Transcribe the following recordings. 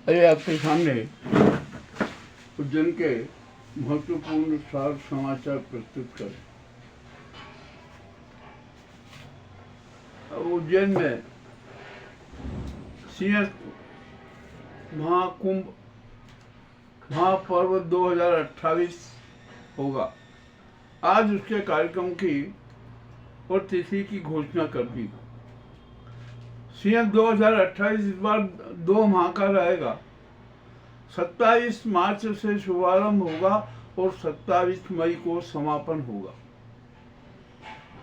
अरे आपके सामने उज्जैन के महत्वपूर्ण सार समाचार प्रस्तुत करें। उज्जैन में सिंह महाकुंभ महापर्व 2028 होगा। आज उसके कार्यक्रम की और तिथि की घोषणा कर दी। सिंह 2028 इस बार 2 माह का रहेगा। 27 मार्च से शुभारंभ होगा और 27 मई को समापन होगा।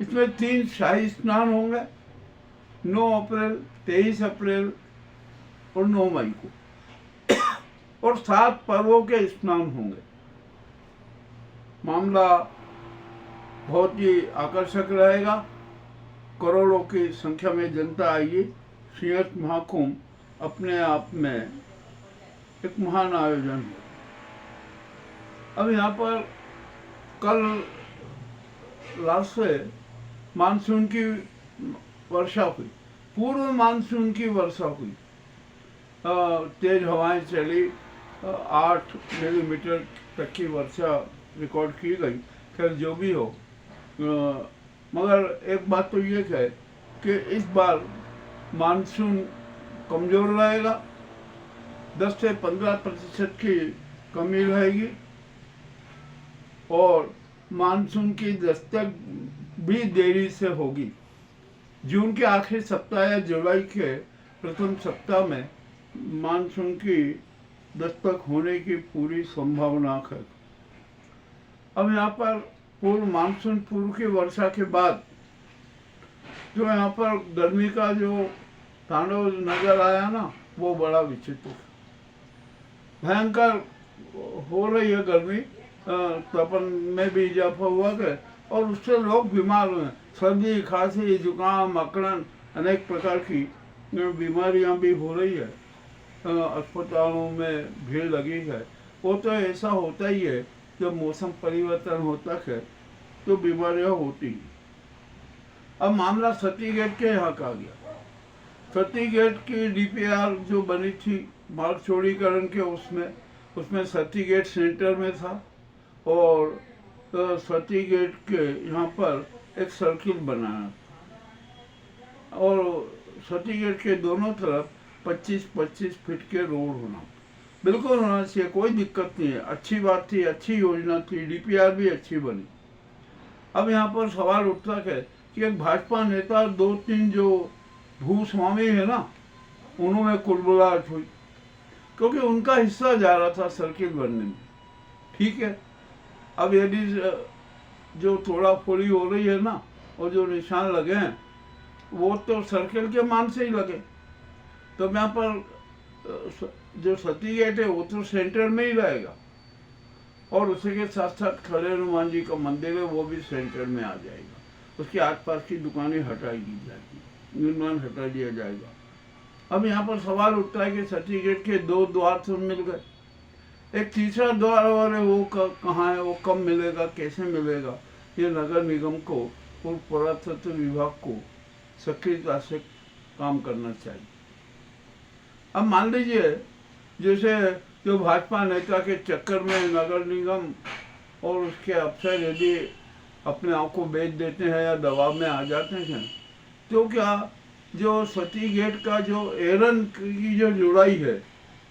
इसमें 3 शाही स्नान होंगे, 9 अप्रैल, 23 अप्रैल और 9 मई को, और 7 पर्वों के स्नान होंगे। मामला बहुत ही आकर्षक रहेगा। करोड़ों की संख्या में जनता आएगी। सिंह महाकुंभ अपने आप में एक महान आयोजन है। अब यहाँ पर कल रात से मानसून की वर्षा हुई, पूर्व मानसून की वर्षा हुई। तेज हवाएं चली, 8 मिलीमीटर तक की वर्षा रिकॉर्ड की गई। खैर जो भी हो, मगर एक बात तो ये है कि इस बार मानसून कमज़ोर रहेगा। 10 से 15% की कमी रहेगी और मानसून की दस्तक भी देरी से होगी। जून के आखिरी सप्ताह या जुलाई के प्रथम सप्ताह में मानसून की दस्तक होने की पूरी संभावना है। अब यहाँ पर पूर्व मानसून पूर्व की वर्षा के बाद जो यहाँ पर गर्मी का जो तांडव नजर आया ना, वो बड़ा विचित्र, भयंकर हो रही है गर्मी। तपन में भी इजाफा हुआ है और उससे लोग बीमार हुए। सर्दी, खांसी, जुकाम, अकड़न, अनेक प्रकार की बीमारियां भी हो रही है। अस्पतालों में भीड़ लगी है। वो तो ऐसा होता ही है, जब मौसम परिवर्तन होता है तो बीमारियां होती हैं। अब मामला सती गेट के यहाँ का आ गया। सती गेट की डीपीआर जो बनी थी मार्ग चौड़ीकरण के, उसमें सती गेट सेंटर में था और सती गेट के यहाँ पर एक सर्किल बनाया और सती गेट के दोनों तरफ 25-25 फीट के रोड होना, बिल्कुल होना चाहिए, कोई दिक्कत नहीं है। अच्छी बात थी, अच्छी योजना थी, डीपीआर भी अच्छी बनी। अब यहाँ पर सवाल उठता है कि एक भाजपा नेता 2-3 जो भूस्वामी है ना, उन्होंने कुलबुलाहट हुई क्योंकि उनका हिस्सा जा रहा था सर्किल बनने में। ठीक है, अब यदि जो तोड़ा फोड़ी हो रही है ना और जो निशान लगे हैं वो तो सर्किल के मान से ही लगे। तो यहाँ पर जो सती गेट है वो तो सेंटर में ही रहेगा और उसी के साथ साथ खड़े हनुमान जी का मंदिर है वो भी सेंटर में आ जाएगा। उसके आसपास की दुकानें हटाई दी जाएगी, निर्माण हटा दिया जाएगा। अब यहाँ पर सवाल उठता है कि सती गेट के 2 द्वार तो मिल गए, एक तीसरा द्वार और है वो कहाँ है, वो कब मिलेगा, कैसे मिलेगा? ये नगर निगम को और पुरातत्व विभाग को सक्रियता से काम करना चाहिए। अब मान लीजिए जैसे जो भाजपा नेता के चक्कर में नगर निगम और उसके अफसर यदि अपने आप को बेच देते हैं या दबाव में आ जाते हैं, तो क्या जो सती गेट का जो एरन की जो जुड़ाई है,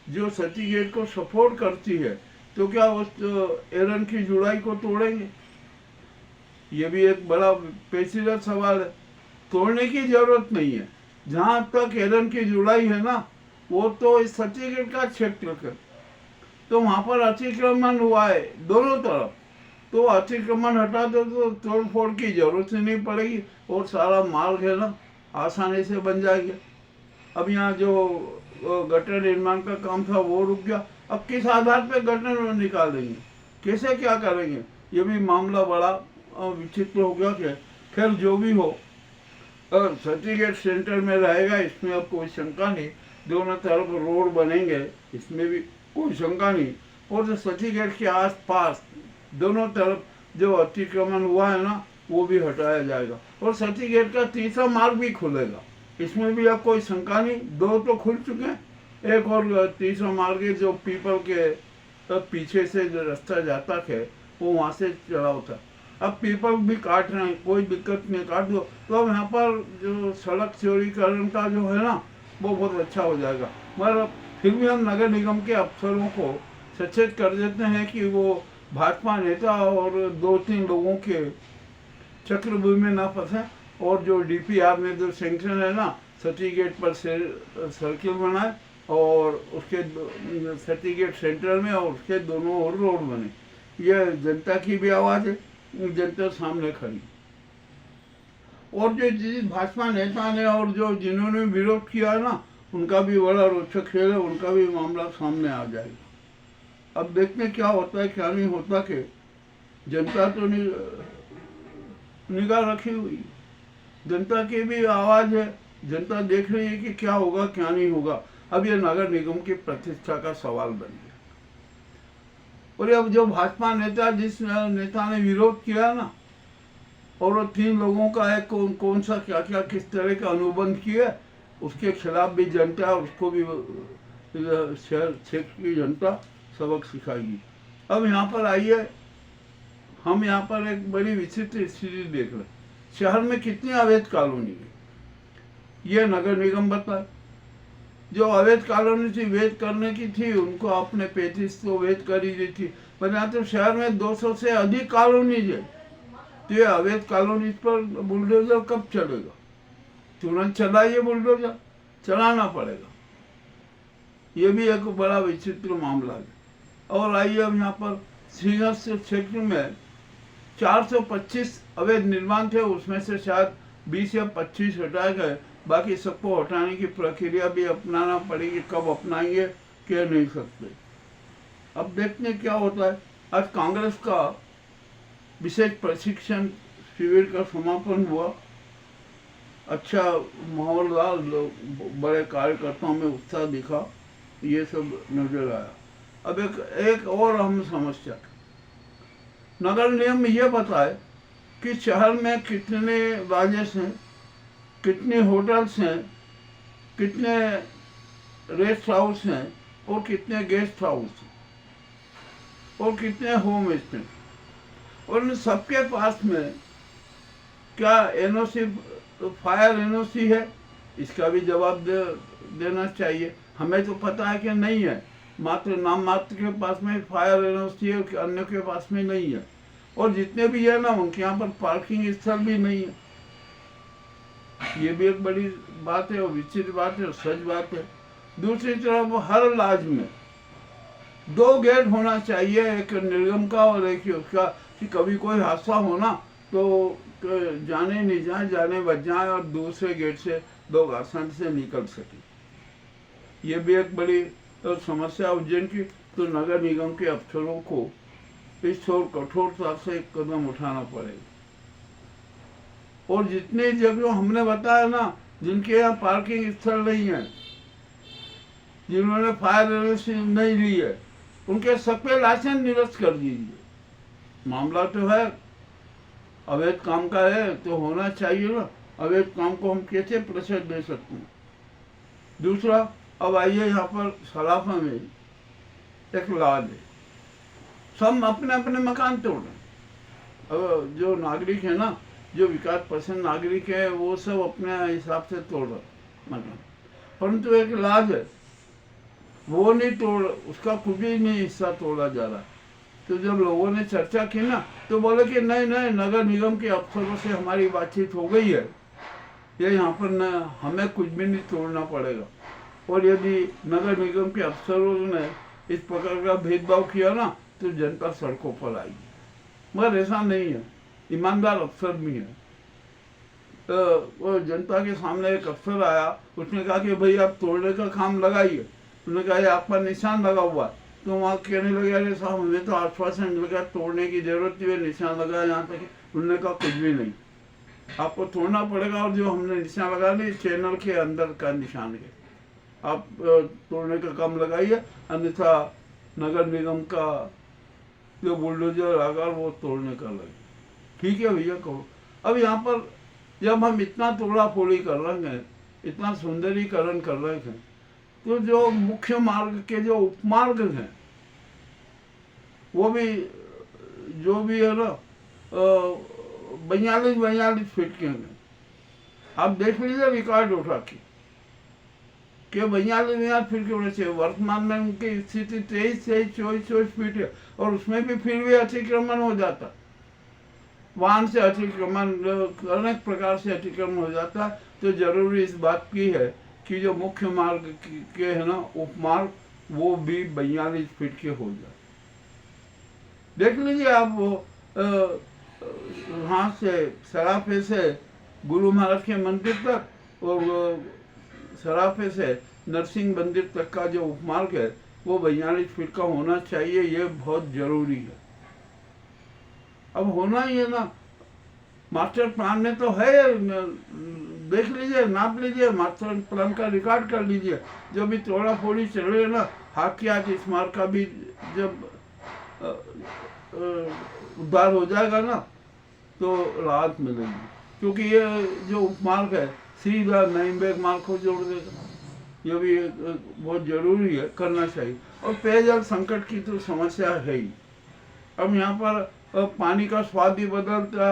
जो सती गेट को सपोर्ट करती है, तो क्या उस एरन की जुड़ाई को तोड़ेंगे? ये भी एक बड़ा पेचीदा सवाल है। तोड़ने की जरूरत नहीं है। जहाँ तक एरन की जुड़ाई है ना, वो तो इस सती गेट का क्षेत्र है, तो वहाँ पर अतिक्रमण हुआ है दोनों तरफ, तो अतिक्रमण हटा दो तो तोड़ फोड़ की जरूरत ही नहीं पड़ेगी और सारा मार्ग है ना आसानी से बन जाएगा। अब यहाँ जो गटर निर्माण का काम था वो रुक गया। अब किस आधार पे गटर निकाल देंगे, कैसे क्या करेंगे? ये भी मामला बड़ा विचित्र हो गया। खैर जो भी हो, सती गेट सेंटर में रहेगा, इसमें अब कोई शंका नहीं। दोनों तरफ रोड बनेंगे, इसमें भी कोई शंका नहीं। और जो सती गेट के आस पास दोनों तरफ जो अतिक्रमण हुआ है ना, वो भी हटाया जाएगा और सती गेट का तीसरा मार्ग भी खुलेगा। इसमें भी अब कोई शंका नहीं। 2 तो खुल चुके हैं, एक और तीसरा मार्ग है जो पीपल के पीछे से जो रास्ता जाता है वो वहाँ से चला होता। अब पीपल भी काट रहे हैं, कोई दिक्कत नहीं, काट दो। तो अब यहाँ पर जो सड़क चौड़ीकरण का जो है ना वो बहुत अच्छा हो जाएगा। मगर फिर भी हम नगर निगम के अफसरों को सचेत कर देते हैं कि वो भाजपा नेता और 2-3 लोगों के चक्रव्यूह में ना फंसे, और जो डीपीआर में जो सेंक्शन है ना, सती गेट पर सर्किल बनाए और उसके सती गेट सेंटर में और उसके दोनों ओर रोड बने। यह जनता की भी आवाज़ है, जनता सामने खड़ी। और जो जिस भाजपा नेता ने और जो जिन्होंने विरोध किया ना उनका भी बड़ा रोचक खेल है, उनका भी मामला सामने आ जाएगा। अब देखते क्या होता है क्या नहीं होता। कि जनता तो निगाह रखी हुई, जनता की भी आवाज़ है, जनता देख रही है कि क्या होगा क्या नहीं होगा। अब ये नगर निगम की प्रतिष्ठा का सवाल बन गया। और अब जो भाजपा नेता जिस नेता ने विरोध किया ना, और वो 3 लोगों का एक कौन सा क्या क्या किस तरह का अनुबंध किया, उसके खिलाफ भी जनता, उसको भी शहर क्षेत्र की जनता सबक सिखाएगी। अब यहाँ पर आइए, हम यहाँ पर एक बड़ी विचित्र स्थिति देख रहे हैं। शहर में कितनी अवैध कॉलोनी है ये नगर निगम बताए। जो अवैध कॉलोनी थी वेद करने की थी, उनको आपने 35 तो वेद कर ही दी थी, पर यहाँ तो शहर में 200 से अधिक कॉलोनीज है। तो ये अवैध कॉलोनीज पर बुलडोजर कब चलेगा? तुरंत चलाइए, बुलडोजर चलाना पड़ेगा। ये भी एक बड़ा विचित्र मामला है। और आइए अब यहाँ पर सिंहस्थ क्षेत्र में 425 अवैध निर्माण थे, उसमें से शायद 20 या 25 हटाए गए। बाकी सबको हटाने की प्रक्रिया भी अपनाना पड़ेगी, कब अपनाएंगे कह नहीं सकते। अब देखते हैं क्या होता है। आज कांग्रेस का विशेष प्रशिक्षण शिविर का समापन हुआ। अच्छा माहौल रहा, बड़े कार्यकर्ताओं में उत्साह दिखा, ये सब नजर आया। अब एक और अहम समस्या, नगर निगम ये बताए कि शहर में कितने लॉजेस हैं, कितने होटल्स हैं, कितने रेस्ट हाउस हैं और कितने गेस्ट हाउस हैं और कितने होम स्टे, और इन सबके पास में क्या एनओसी, फायर एनओसी है, इसका भी जवाब देना चाहिए। हमें तो पता है कि नहीं है, मात्र नाम मात्र के पास में फायर एनओसी है, अन्य के पास में नहीं है। और जितने भी है ना उनके यहाँ पर पार्किंग स्थल भी नहीं है। ये भी एक बड़ी बात है और विचित्र बात है और सच बात है। दूसरी तरफ हर लॉज में 2 गेट होना चाहिए, एक निगम का और एक उसका, कि कभी कोई हादसा हो ना तो जाने नहीं जाए, जाने बच जाए और दूसरे गेट से लोग आसानी से निकल सके। ये भी एक बड़ी समस्या उज्जैन की। तो नगर निगम के अफसरों को इस ओर कठोरता से एक कदम उठाना पड़ेगा। और जितने जगह हमने बताया ना जिनके यहाँ पार्किंग स्थल नहीं है, जिन्होंने फायर एनओसी नहीं ली है, उनके सबके लाइसेंस निरस्त कर दीजिए। मामला तो है, अवैध काम का है तो होना चाहिए ना। अवैध काम को हम कैसे प्रेशर दे सकते हैं? दूसरा, अब आइए यहाँ पर सलाफा में एक लॉज है, सब अपने अपने मकान तोड़ रहे हैं। अब जो नागरिक है ना, जो विकास पसंद नागरिक है, वो सब अपने हिसाब से तोड़ रहे मकान, परंतु एक लॉज है वो नहीं तोड़, उसका कुछ भी नहीं हिस्सा तोड़ा जा रहा। तो जब लोगों ने चर्चा की ना तो बोले कि नहीं नहीं, नगर निगम के अफसरों से हमारी बातचीत हो गई है, ये यहाँ पर न हमें कुछ भी नहीं तोड़ना पड़ेगा। और यदि नगर निगम के अफसरों ने इस प्रकार का भेदभाव किया ना तो जनता सड़कों पर आएगी। मगर ऐसा नहीं है, ईमानदार अफसर भी है। तो वो जनता के सामने एक अफसर आया, उसने कहा कि भाई आप तोड़ने का काम लगाइए। उन्होंने कहा आप पर निशान लगा हुआ। तो वहाँ कहने लगे अरे साहब हमें तो आश्वासन मिल गया, तोड़ने की जरूरत नहीं है, निशान लगा यहाँ तक। उन्होंने कहा कुछ भी नहीं, आपको तोड़ना पड़ेगा। और जो हमने निशान लगा ली चैनल के अंदर का निशान है, आप तोड़ने का काम लगाइए, अन्यथा नगर निगम का जो बुलडोजर आगा वो तोड़ने का लगे। ठीक है भैया कहो। अब यहाँ पर जब हम इतना तोड़ा फोड़ी कर रहे हैं, इतना सुंदरीकरण कर रहे हैं, तो जो मुख्य मार्ग के जो उपमार्ग हैं वो भी जो भी है ना 42 फीट के हैं। आप देख लीजिए रिकॉर्ड उठा के कि 42 फीट के होने चाहिए। वर्तमान में उनकी स्थिति 23 फीट है और उसमें भी फिर भी अतिक्रमण हो जाता, वाहन से अतिक्रमण, अनेक प्रकार से अतिक्रमण हो जाता है। तो जरूरी इस बात की है कि जो मुख्य मार्ग के है ना उपमार्ग वो भी 42 फीट के हो जाए। देख लीजिए आप वो वहाँ से सराफे से गुरु महाराज के मंदिर तक और सराफे से नरसिंह मंदिर तक का जो उपमार्ग है वो 42 फीट का होना चाहिए। ये बहुत जरूरी है। अब होना ही है ना, मास्टर प्लान में तो है। देख लीजिए, नाप लीजिए, मास्टर प्लान का रिकॉर्ड कर लीजिए। जो भी तोड़ा फोड़ी चल रही है ना, हाकियात स्मारक का भी जब उद्धार हो जाएगा ना तो राहत मिलेगी, क्योंकि ये जो उपमार्ग है सीधा नईमबेग मार्ग को जोड़ देगा। ये भी बहुत जरूरी है, करना चाहिए। और पेयजल संकट की तो समस्या है ही। अब यहाँ पर पानी का स्वाद भी बदलता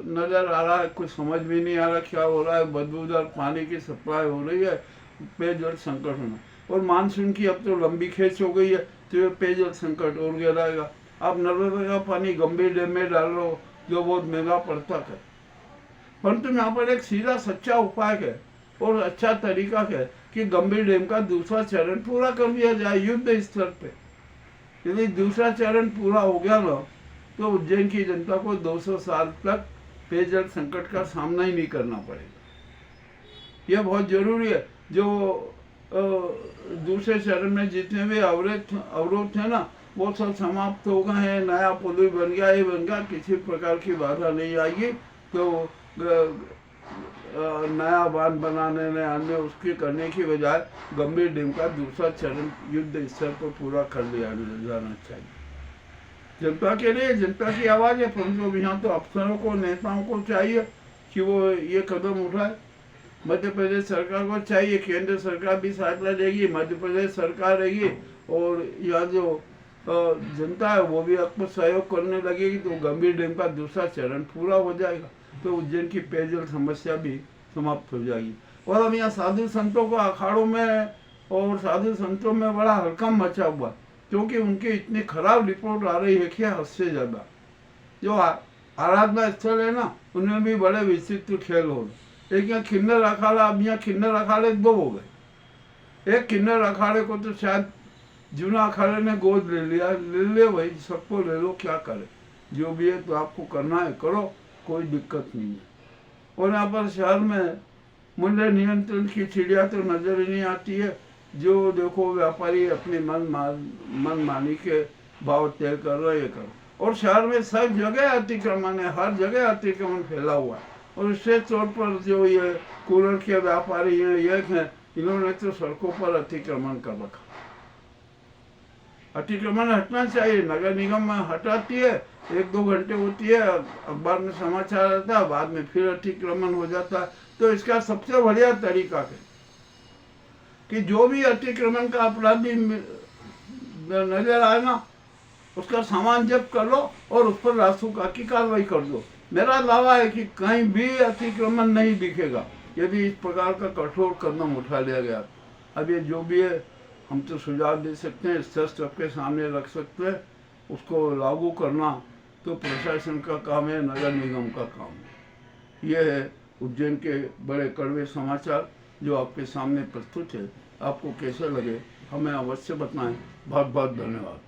नजर आ रहा है, कुछ समझ भी नहीं आ रहा क्या हो रहा है। बदबूदार पानी की सप्लाई हो रही है, पेयजल संकट होना। और मानसून की अब तो लंबी खेच हो गई है, तो ये पेयजल संकट और गहराएगा। आप नर्मदा का पानी गंभीर डैम में डाल लो, जो बहुत महंगा पड़ता है। परंतु यहाँ पर एक सीधा सच्चा उपाय है और अच्छा तरीका है कि गंभीर डैम का दूसरा चरण पूरा कर दिया जाए युद्ध स्तर पे। यदि दूसरा चरण पूरा हो गया ना तो उज्जैन की जनता को 200 साल तक पेयजल संकट का सामना ही नहीं करना पड़ेगा। यह बहुत जरूरी है। जो दूसरे चरण में जितने भी अवरोध थे ना वो सब समाप्त हो गए हैं। नया पुल भी बन गया, ये बन गया, किसी प्रकार की बाधा नहीं आएगी। तो नया बांध बनाने में अन्य उसके करने की बजाय गंभीर डैम का दूसरा चरण युद्ध स्तर पर पूरा कर लिया जाना चाहिए। जनता के लिए जनता की आवाज़ है, परंतु यहाँ तो अफसरों को, नेताओं को चाहिए कि वो ये कदम उठाए। मध्य प्रदेश सरकार को चाहिए, केंद्र सरकार भी साथ लेगी, मध्य प्रदेश सरकार रहेगी और यहाँ जो जनता है वो भी आपको सहयोग करने लगेगी, तो गंभीर डैम का दूसरा चरण पूरा हो जाएगा। तो उज्जैन की पेयजल समस्या भी समाप्त हो जाएगी। और अब यहाँ साधु संतों को अखाड़ों में और साधु संतों में बड़ा हड़कंप मचा हुआ, क्योंकि उनकी इतनी खराब रिपोर्ट आ रही है कि हद से ज़्यादा। जो आराधना स्थल है ना उनमें भी बड़े विचित्र खेल हो रहे। एक यहाँ किन्नर अखाड़ा, अब यहाँ किन्नर अखाड़े 2 हो गए। एक किन्नर अखाड़े को तो शायद जूना अखाड़े ने गोद ले लिया, ले भाई, सबको ले लो, क्या करे। जो भी है तो आपको करना है करो, कोई दिक्कत नहीं है। और यहाँ पर शहर में मूल्य नियंत्रण की चिड़िया तो नजर ही नहीं आती है। जो देखो व्यापारी अपने मन मानी के भाव तय कर रहे हैं करो। और शहर में सब जगह अतिक्रमण है, हर जगह अतिक्रमण फैला हुआ है। और विशेष तौर पर जो ये कूलर के व्यापारी हैं, ये हैं, इन्होंने तो सड़कों पर अतिक्रमण कर रखा। अतिक्रमण हटना चाहिए। नगर निगम में हटाती है, 1-2 घंटे होती है, अखबार में समाचार आता है, बाद में फिर अतिक्रमण हो जाता है। तो इसका सबसे बढ़िया तरीका है कि जो भी अतिक्रमण का अपराधी नजर आए ना उसका सामान जब्त कर लो और उस पर रासुका की कार्रवाई कर दो। मेरा दावा है कि कहीं भी अतिक्रमण नहीं दिखेगा यदि इस प्रकार का कठोर कदम उठा लिया गया। अब ये जो भी है हम तो सुझाव दे सकते हैं, स्पष्ट सबके सामने रख सकते हैं, उसको लागू करना तो प्रशासन का काम है, नगर निगम का काम है। ये है उज्जैन के बड़े कड़वे समाचार जो आपके सामने प्रस्तुत है। आपको कैसे लगे हमें अवश्य बताएं। बहुत बहुत धन्यवाद।